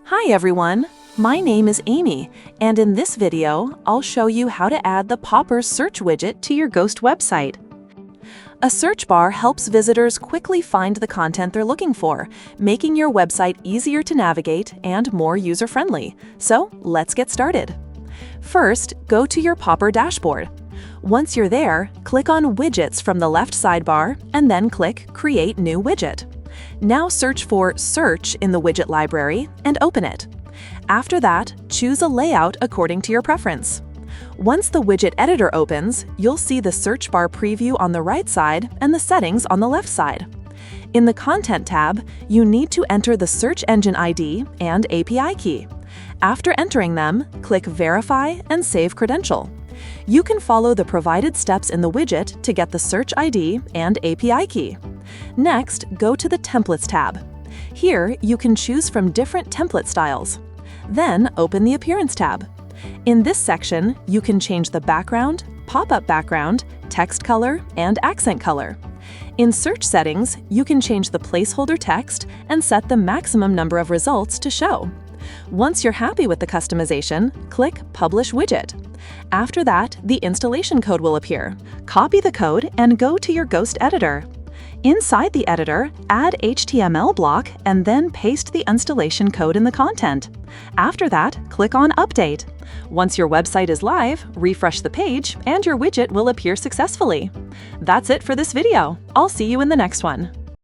Hi everyone, my name is Amy, and in this video, I'll show you how to add the Popper search widget to your Ghost website. A search bar helps visitors quickly find the content they're looking for, making your website easier to navigate and more user-friendly. So let's get started. First, go to your Popper dashboard. Once you're there, click on Widgets from the left sidebar and then click Create New Widget. Now search for Search in the widget library and open it. After that, choose a layout according to your preference. Once the widget editor opens, you'll see the search bar preview on the right side and the settings on the left side. In the Content tab, you need to enter the search engine ID and API key. After entering them, click Verify and Save Credential. You can follow the provided steps in the widget to get the search ID and API key. Next, go to the Templates tab. Here, you can choose from different template styles. Then, open the Appearance tab. In this section, you can change the background, pop-up background, text color, and accent color. In Search Settings, you can change the placeholder text and set the maximum number of results to show. Once you're happy with the customization, click Publish Widget. After that, the installation code will appear. Copy the code and go to your Ghost editor. Inside the editor, add HTML block and then paste the installation code in the content. After that, click on Update. Once your website is live, refresh the page and your widget will appear successfully. That's it for this video. I'll see you in the next one.